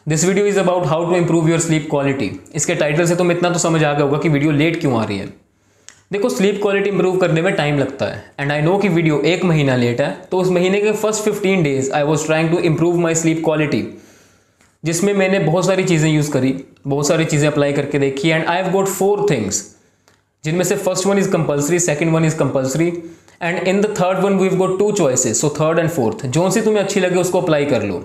This video is about how to improve your sleep quality. इसके title से तुम इतना तो समझ आ गया होगा कि वीडियो लेट क्यों आ रही है। देखो, स्लीप क्वालिटी इंप्रूव करने में टाइम लगता है एंड आई नो कि वीडियो 1 महीना लेट है, तो उस महीने के first 15 days I was trying to improve my sleep quality, जिसमें मैंने बहुत सारी चीज़ें यूज़ करी, बहुत सारी चीज़ें अप्लाई करके देखी and I have got 4 things, जिनमें से first one is compulsory, second one is compulsory and in the third one we have got 2 choices. So third and fourth जो सी तुम्हें अच्छी लगे उसको अप्लाई कर लो।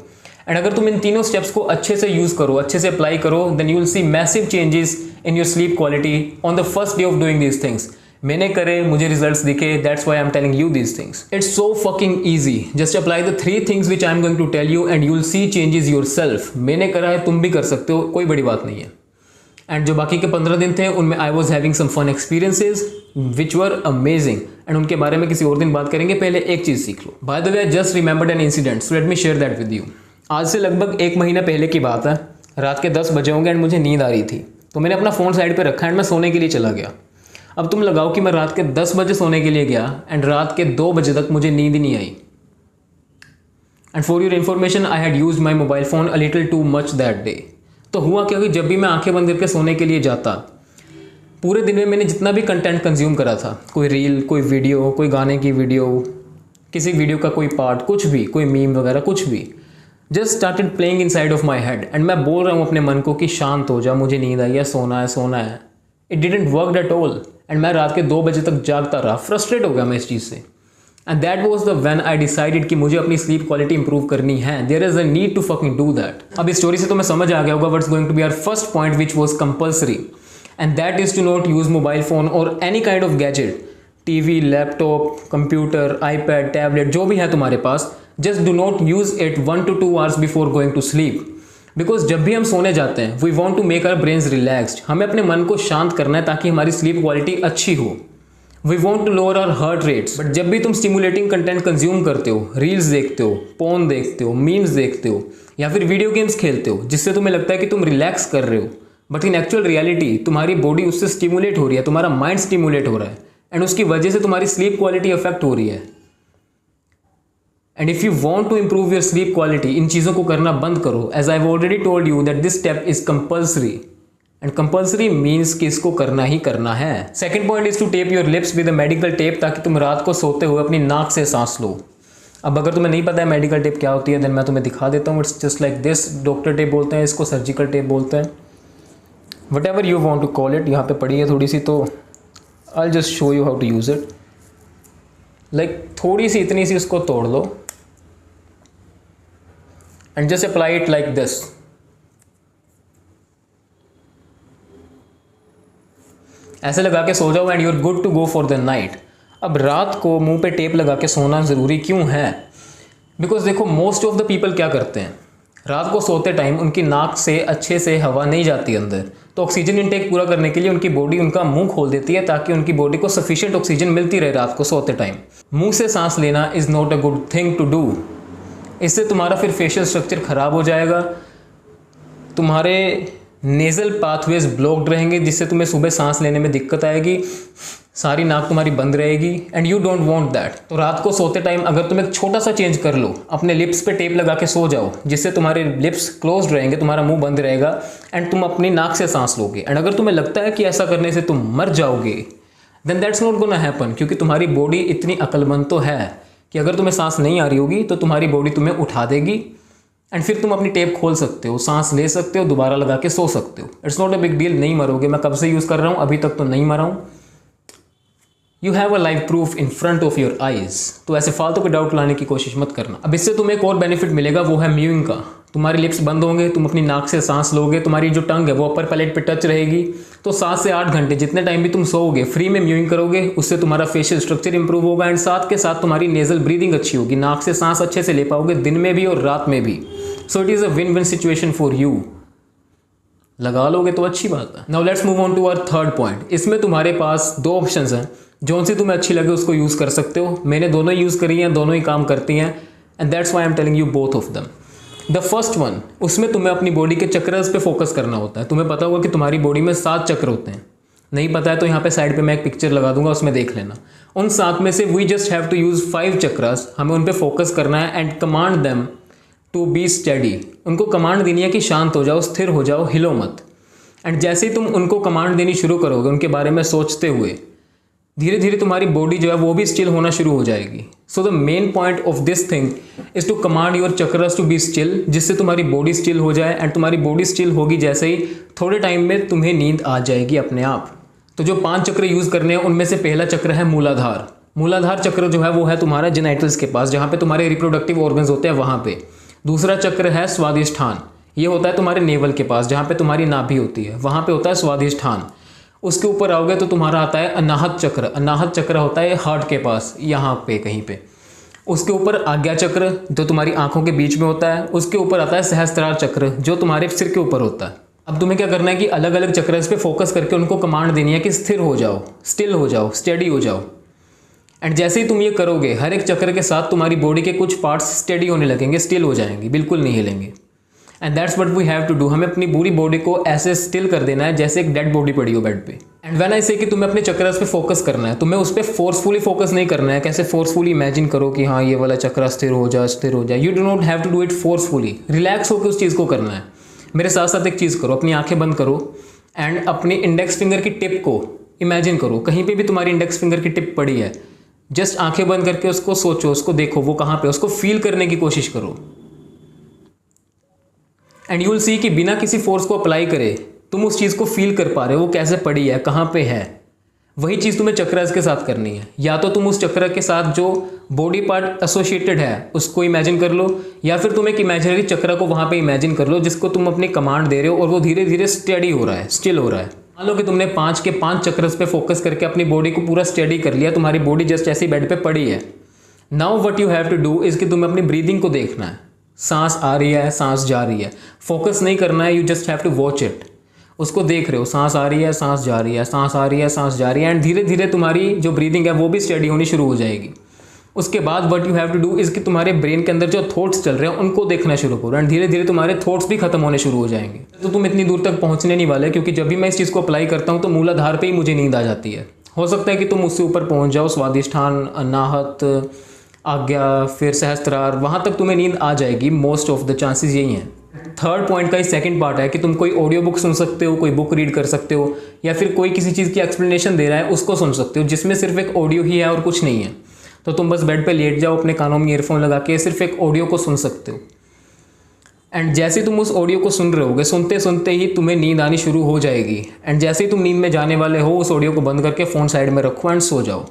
एंड अगर तुम इन तीनों स्टेप्स को अच्छे से यूज़ करो, अच्छे से अप्लाई करो, then you will see massive changes in your sleep quality on the first day of doing these things. मैंने करे, मुझे रिजल्ट्स दिखे, that's why I am telling you these things. It's so fucking easy. Just apply the 3 things which I am going to tell you and you will see changes yourself. मैंने करा है, तुम भी कर सकते हो, कोई बड़ी बात नहीं है। एंड जो बाकी के 15 दिन थे उनमें I was having some fun experiences which were amazing and उनके बारे में किसी और दिन बात करेंगे। पहले एक चीज़ सीख लो। By the way, I just remembered an incident, so let me share that with you. आज से लगभग 1 महीना पहले की बात है। रात के 10 बजे होंगे एंड मुझे नींद आ रही थी, तो मैंने अपना फ़ोन साइड पे रखा एंड मैं सोने के लिए चला गया। अब तुम लगाओ कि मैं रात के 10 बजे सोने के लिए गया एंड रात के 2 बजे तक मुझे नींद ही नहीं आई। And for your information, I had used my mobile phone a little too much that day. तो हुआ क्या कि जब भी मैं आंखें बंद करके सोने के लिए जाता, पूरे दिन में मैंने जितना भी कंटेंट कंज्यूम करा था, कोई रील, कोई वीडियो, कोई गाने की वीडियो, किसी वीडियो का कोई पार्ट, कुछ भी, कोई मीम वगैरह, कुछ भी, just started playing in side of my head and मैं बोल रहा हूँ अपने मन को कि शांत हो जा, मुझे नींद आई है, सोना है, सोना है। It didn't work at all and मैं रात के 2 बजे तक जागता रहा। फ्रस्ट्रेट हो गया मैं इस चीज़ से and that was the when I decided कि मुझे अपनी स्लीप क्वालिटी इंप्रूव करनी है। There is a need to fucking do that. अब इस स्टोरी से तुम्हें समझ आ गया होगा what's going to be our first point which was compulsory and that is to not use mobile phone और any kind of gadget, TV, laptop, computer, iPad, tablet, जो भी है तुम्हारे पास, just do not use it 1 to 2 hours before going to sleep. Because जब भी हम सोने जाते हैं, we want to make our brains relaxed. हमें अपने मन को शांत करना है ताकि हमारी स्लीप क्वालिटी अच्छी हो। We want to lower our heart rates. But जब भी तुम स्टिमुलेटिंग कंटेंट कंज्यूम करते हो, रील्स देखते हो, पोर्न देखते हो, मीम्स देखते हो या फिर वीडियो गेम्स खेलते हो, जिससे तुम्हें लगता है कि तुम रिलैक्स कर रहे हो, बट इन एक्चुअल रियलिटी तुम्हारी बॉडी उससे स्टिमुलेट हो रही है, तुम्हारा माइंड स्टिमुलेट हो रहा है एंड उसकी वजह से तुम्हारी स्लीप क्वालिटी अफेक्ट हो रही है। And if you want to improve your sleep quality, इन चीज़ों को करना बंद करो। As I have already told you that this step is compulsory and compulsory means कि इसको करना ही करना है। Second point is to tape your lips with a medical tape, ताकि तुम रात को सोते हुए अपनी नाक से सांस लो। अब अगर तुम्हें नहीं पता है मेडिकल टेप क्या होती है, देन मैं तुम्हें दिखा देता हूँ। It's just like this. Doctor tape बोलते हैं इसको, सर्जिकल टेप बोलते हैं, whatever you want to call it. यहाँ पे पड़ी है थोड़ी सी, तो I just show you how to use it. Like थोड़ी सी, इतनी सी उसको तोड़ लो and just apply it like this. ऐसे लगा के सो जाओ and you are good to go for the night. अब रात को मुंह पे टेप लगा के सोना ज़रूरी क्यों है? बिकॉज देखो, मोस्ट ऑफ द पीपल क्या करते हैं, रात को सोते टाइम उनकी नाक से अच्छे से हवा नहीं जाती अंदर, तो ऑक्सीजन इनटेक पूरा करने के लिए उनकी बॉडी उनका मुंह खोल देती है ताकि उनकी बॉडी को सफिशिएंट ऑक्सीजन मिलती रहे रात को सोते टाइम। मुंह से सांस लेना is not a good thing to do. इससे तुम्हारा फिर फेशियल स्ट्रक्चर ख़राब हो जाएगा, तुम्हारे नेज़ल पाथवेज ब्लॉक्ड रहेंगे, जिससे तुम्हें सुबह सांस लेने में दिक्कत आएगी, सारी नाक तुम्हारी बंद रहेगी and you don't want that. तो रात को सोते टाइम अगर तुम एक छोटा सा चेंज कर लो, अपने लिप्स पे टेप लगा के सो जाओ, जिससे तुम्हारे लिप्स क्लोज्ड रहेंगे, तुम्हारा मुंह बंद रहेगा एंड तुम अपनी नाक से सांस लोगे। एंड अगर तुम्हें लगता है कि ऐसा करने से तुम मर जाओगे, then that's not gonna happen, क्योंकि तुम्हारी बॉडी इतनी अक्लमंद तो है कि अगर तुम्हें सांस नहीं आ रही होगी तो तुम्हारी बॉडी तुम्हें उठा देगी एंड फिर तुम अपनी टेप खोल सकते हो, सांस ले सकते हो, दोबारा लगा के सो सकते हो। It's not a big deal, नहीं मरोगे। मैं कब से यूज़ कर रहा हूँ, अभी तक तो नहीं मरा हूँ। You have a live proof in front of your eyes. तो ऐसे फालतू के डाउट लाने की कोशिश मत करना। अब इससे तुम्हें एक और बेनिफिट मिलेगा, वो है म्यूइंग का। तुम्हारे लिप्स बंद होंगे, तुम अपनी नाक से सांस लोगे, तुम्हारी जो टंग है वो अपर पैलेट पे टच रहेगी, तो 7 से 8 घंटे जितने टाइम भी तुम सोओगे, फ्री में म्यूइंग करोगे, उससे तुम्हारा फेशियल स्ट्रक्चर इंप्रूव होगा एंड साथ के साथ तुम्हारी नेजल ब्रीदिंग अच्छी होगी, नाक से सांस अच्छे से ले पाओगे दिन में भी और रात में भी। So it is a win win situation for you. लगा लोगे तो अच्छी बात है। Now let's move on to our third point. इसमें तुम्हारे पास 2 ऑप्शंस हैं, जो सी तुम्हें अच्छी लगे उसको यूज़ कर सकते हो। मैंने दोनों यूज़ करी हैं, दोनों ही काम करती हैं and that's why I am telling you both of them. The first one, उसमें तुम्हें अपनी बॉडी के चक्रस पे फोकस करना होता है। तुम्हें पता होगा कि तुम्हारी बॉडी में 7 चक्र होते हैं। नहीं पता है तो यहाँ पे साइड पे मैं एक पिक्चर लगा दूंगा, उसमें देख लेना। उन 7 में से we just have to use 5 chakras. हमें उन पे फोकस करना है and command them to be steady. उनको कमांड देनी है कि शांत हो जाओ, स्थिर हो जाओ, हिलो मत। एंड जैसे ही तुम उनको कमांड देनी शुरू करोगे उनके बारे में सोचते हुए, धीरे धीरे तुम्हारी बॉडी जो है वो भी स्टिल होना शुरू हो जाएगी। So the main point of this thing is to command your chakras to be still, जिससे तुम्हारी बॉडी स्टिल हो जाए। एंड तुम्हारी बॉडी स्टिल होगी जैसे ही, थोड़े टाइम में तुम्हें नींद आ जाएगी अपने आप। तो जो 5 चक्र यूज़ करने हैं उनमें से पहला चक्र है मूलाधार। मूलाधार चक्र जो है वो है तुम्हारा जेनाइटल्स के पास, जहाँ पे तुम्हारे रिप्रोडक्टिव ऑर्गन्स होते हैं वहाँ पे। दूसरा चक्र है स्वादिष्ठान, ये होता है तुम्हारे नेवल के पास, जहाँ पे तुम्हारी नाभि होती है, वहाँ पे होता है स्वादिष्ठान। उसके ऊपर आओगे तो तुम्हारा आता है अनाहत चक्र। अनाहत चक्र होता है हार्ट के पास, यहाँ पे कहीं पे। उसके ऊपर आज्ञा चक्र जो तुम्हारी आंखों के बीच में होता है। उसके ऊपर आता है सहस्त्रार चक्र जो तुम्हारे सिर के ऊपर होता है। अब तुम्हें क्या करना है कि अलग अलग चक्र इस पे फोकस करके उनको कमांड देनी है कि स्थिर हो जाओ, स्टिल हो जाओ, स्टेडी हो जाओ। एंड जैसे ही तुम ये करोगे, हर एक चक्र के साथ तुम्हारी बॉडी के कुछ पार्ट्स स्टेडी होने लगेंगे, स्टिल हो जाएंगे, बिल्कुल नहीं हिलेंगे। And that's what we have to do. हमें अपनी पूरी बॉडी को ऐसे स्टिल कर देना है जैसे एक डेड बॉडी पड़ी हो बेड पे। एंड व्हेन आई से कि तुम्हें अपने चक्रस पे फोकस करना है, तुम्हें उस पर फोर्सफुली फोकस नहीं करना है। कैसे फोर्सफुली इमेजिन करो कि हाँ ये वाला चक्र स्थिर हो जाए, स्थिर हो जाए। You do not have to do it forcefully, relax होकर उस चीज़ को करना है। मेरे साथ साथ एक चीज़ करो, अपनी आंखें बंद करो एंड अपनी इंडेक्स फिंगर की टिप को इमेजिन करो। कहीं पे भी तुम्हारी इंडेक्स फिंगर की टिप पड़ी है, जस्ट आंखें बंद करके उसको सोचो, उसको देखो वो कहाँ पे, उसको फील करने की कोशिश करो। एंड यू विल सी कि बिना किसी फोर्स को अप्लाई करे तुम उस चीज़ को फील कर पा रहे हो, वो कैसे पड़ी है, कहाँ पे है। वही चीज़ तुम्हें चक्रस के साथ करनी है। या तो तुम उस चक्र के साथ जो बॉडी पार्ट एसोसिएटेड है उसको इमेजिन कर लो, या फिर तुम एक इमेजिनरी चक्र को वहाँ पे इमेजिन कर लो जिसको तुम अपनी कमांड दे रहे हो और वो धीरे धीरे स्टेडी हो रहा है, स्टिल हो रहा है। मान लो कि तुमने 5 के 5 चक्रस पे फोकस करके अपनी बॉडी को पूरा स्टेडी कर लिया, तुम्हारी बॉडी जस्ट ऐसी बेड पे पड़ी है। Now what you have to do is कि तुम्हें अपनी ब्रीदिंग को देखना है। सांस आ रही है, सांस जा रही है, फोकस नहीं करना है, you just have to watch it. उसको देख रहे हो, सांस आ रही है, सांस जा रही है, सांस आ रही है, सांस जा रही है। एंड धीरे धीरे तुम्हारी जो ब्रीदिंग है वो भी स्टेडी होनी शुरू हो जाएगी। उसके बाद what you have to do is कि तुम्हारे ब्रेन के अंदर जो थॉट्स चल रहे हैं उनको देखना शुरू करो। एंड धीरे धीरे तुम्हारे थॉट्स भी खत्म होने शुरू हो जाएंगे। तो तुम इतनी दूर तक पहुंचने नहीं वाले, क्योंकि जब भी मैं इस चीज़ को अप्लाई करता हूँ तो मूलाधार पे ही मुझे नींद आ जाती है। हो सकता है कि तुम उससे ऊपर पहुँच जाओ, स्वादिष्ठान, अनाहत, आज्ञा, फिर सहस्त्रार, वहाँ तक तुम्हें नींद आ जाएगी। मोस्ट ऑफ द चांसेस यही हैं। थर्ड पॉइंट का ही सेकंड पार्ट है कि तुम कोई ऑडियो बुक सुन सकते हो, कोई बुक रीड कर सकते हो, या फिर कोई किसी चीज़ की एक्सप्लेनेशन दे रहा है उसको सुन सकते हो, जिसमें सिर्फ एक ऑडियो ही है और कुछ नहीं है। तो तुम बस बेड पे लेट जाओ, अपने कानों में ईयरफोन लगा के सिर्फ एक ऑडियो को सुन सकते हो। एंड जैसे तुम उस ऑडियो को सुन रहे होगे, सुनते सुनते ही तुम्हें नींद आनी शुरू हो जाएगी। एंड जैसे ही तुम नींद में जाने वाले हो, उस ऑडियो को बंद करके फ़ोन साइड में रखो एंड सो जाओ।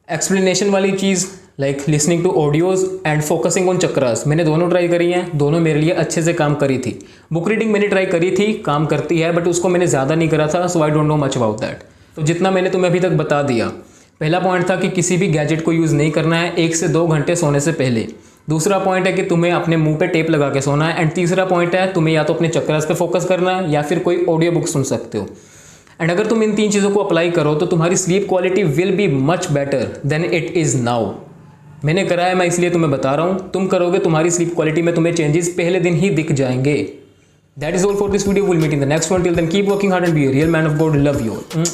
एक्सप्लेनेशन वाली चीज़ like listening to audios and focusing on chakras, मैंने दोनों ट्राई करी हैं, दोनों मेरे लिए अच्छे से काम करी थी। बुक रीडिंग मैंने ट्राई करी थी, काम करती है, बट उसको मैंने ज़्यादा नहीं करा था, so I don't know much about that. तो जितना मैंने तुम्हें अभी तक बता दिया, पहला पॉइंट था कि किसी भी गैजेट को यूज़ नहीं करना है 1 से 2 घंटे सोने से पहले। दूसरा पॉइंट है कि तुम्हें अपने मुंह पे टेप लगा के सोना है। एंड तीसरा पॉइंट है तुम्हें या तो अपने चक्रास पे फोकस करना है या फिर कोई ऑडियो बुक सुन सकते हो। एंड अगर तुम इन 3 चीज़ों को अप्लाई करो तो तुम्हारी sleep quality will be much better than it is now. मैंने करा है, मैं इसलिए तुम्हें बता रहा हूँ। तुम करोगे, तुम्हारी स्लीप क्वालिटी में तुम्हें चेंजेस पहले दिन ही दिख जाएंगे। That is all for this video. Will meet in the next one. Till then keep working hard and be a real man of God. Love you all.